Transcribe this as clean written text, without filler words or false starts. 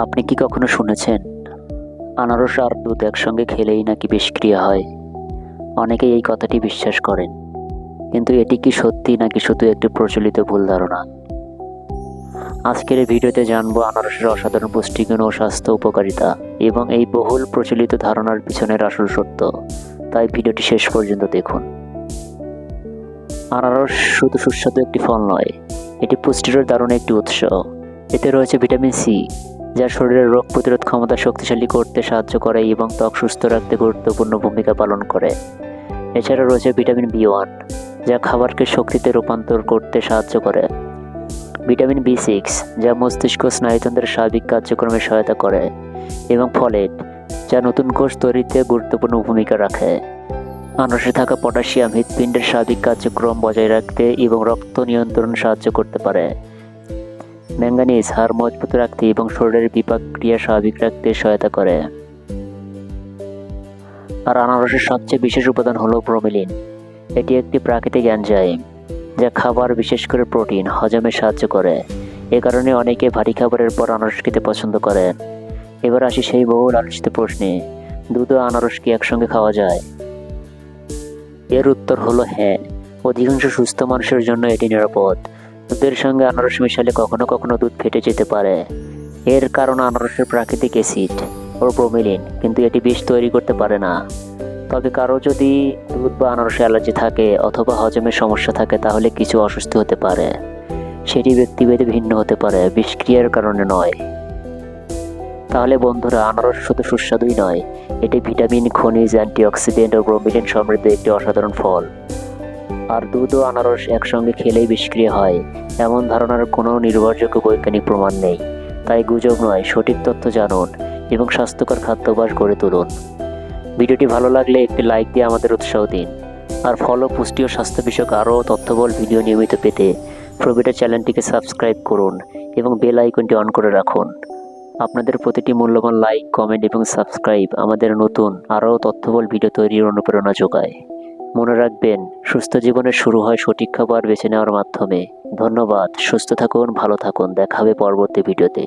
আপনি কি কখনো শুনেছেন আনারস আর দুধ একসঙ্গে খেলেই নাকি বিষক্রিয়া হয়? অনেকেই এই কথাটি বিশ্বাস করেন, কিন্তু এটি কি সত্যি নাকি শুধু একটি প্রচলিত ভুল ধারণা? আজকের এই ভিডিওতে জানবো আনারসের অসাধারণ পুষ্টিগুণ ও স্বাস্থ্য উপকারিতা এবং এই বহুল প্রচলিত ধারণার পিছনের আসল সত্য। তাই ভিডিওটি শেষ পর্যন্ত দেখুন। আনারস শুধু সুস্বাদু একটি ফল নয়, এটি পুষ্টির দারুণ একটি উৎস। এতে রয়েছে ভিটামিন সি, যা শরীরের রোগ প্রতিরোধ ক্ষমতা শক্তিশালী করতে সাহায্য করে এবং ত্বক সুস্থ রাখতে গুরুত্বপূর্ণ ভূমিকা পালন করে। এছাড়া রয়েছে ভিটামিন বি1, যা খাবারকে শক্তিতে রূপান্তর করতে সাহায্য করে। ভিটামিন বি6, যা মস্তিষ্ক স্নায়ুতন্ত্রের স্বাভাবিক কার্যক্রমে সহায়তা করে, এবং ফলেট, যা নতুন কোষ তৈরিতে গুরুত্বপূর্ণ ভূমিকা রাখে। আনারসে থাকা পটাশিয়াম হৃৎপিণ্ডের স্বাভাবিক কার্যক্রম বজায় রাখতে এবং রক্ত নিয়ন্ত্রণ সাহায্য করতে পারে। ম্যাঙ্গানিজ হাড় মজবুত রাখতে এবং শরীরের বিপাক ক্রিয়া স্বাভাবিক রাখতে সহায়তা করে। আর আনারসের সবচেয়ে বিশেষ উপাদান হলো ব্রোমেলিন। এটি একটি প্রাকৃতিক এনজাইম, যা খাবার, বিশেষ করে প্রোটিন, হজমে সাহায্য করে। এ কারণে অনেকে ভারী খাবারের পর আনারস খেতে পছন্দ করেন। এবার আসি সেই বহুল আলোচিত প্রশ্নে, দুধ ও আনারস কি একসঙ্গে খাওয়া যায়? এর উত্তর হলো হ্যাঁ। অধিকাংশ সুস্থ মানুষের জন্য এটি নিরাপদ। দুধের সঙ্গে আনারস মিশালে কখনো কখনো দুধ ফেটে যেতে পারে। এর কারণ আনারসের প্রাকৃতিক অ্যাসিড ও ব্রোমেলিন, কিন্তু এটি বিষ তৈরি করতে পারে না। তবে কারো যদি দুধ বা আনারসে অ্যালার্জি থাকে অথবা হজমের সমস্যা থাকে, তাহলে কিছু অস্বস্তি হতে পারে। সেটি ব্যক্তিভেদে ভিন্ন হতে পারে, বিষক্রিয়ার কারণে নয়। তাহলে বন্ধুরা, আনারস শুধু সুস্বাদুই নয়, এটি ভিটামিন, খনিজ, অ্যান্টিঅক্সিডেন্ট ও ব্রোমিলিন সমৃদ্ধ একটি অসাধারণ ফল। আর দুধ ও আনারস একসঙ্গে খেলেই বিষক্রিয়া হয়, এমন ধারণার কোনো নির্ভরযোগ্য বৈজ্ঞানিক প্রমাণ নেই। তাই গুজব নয়, সঠিক তথ্য জানুন এবং স্বাস্থ্যকর খাদ্যাভ্যাস গড়ে তুলুন। ভিডিওটি ভালো লাগলে একটি লাইক দিয়ে আমাদের উৎসাহ দিন। আর ফলো, পুষ্টি ও স্বাস্থ্য বিষয়ক আরও তথ্যবহুল ভিডিও নিয়মিত পেতে প্রবিটার চ্যানেলটিকে সাবস্ক্রাইব করুন এবং বেল আইকনটি অন করে রাখুন। আপনাদের প্রতিটি মূল্যবান লাইক, কমেন্ট এবং সাবস্ক্রাইব আমাদের নতুন আরও তথ্যবহুল ভিডিও তৈরির অনুপ্রেরণা যোগায়। মনে রাখবেন, সুস্থ জীবনের শুরু হয় সঠিক খাবার বেছে নেওয়ার মাধ্যমে। ধন্যবাদ, সুস্থ থাকুন, ভালো থাকুন, দেখা হবে পরবর্তী ভিডিওতে।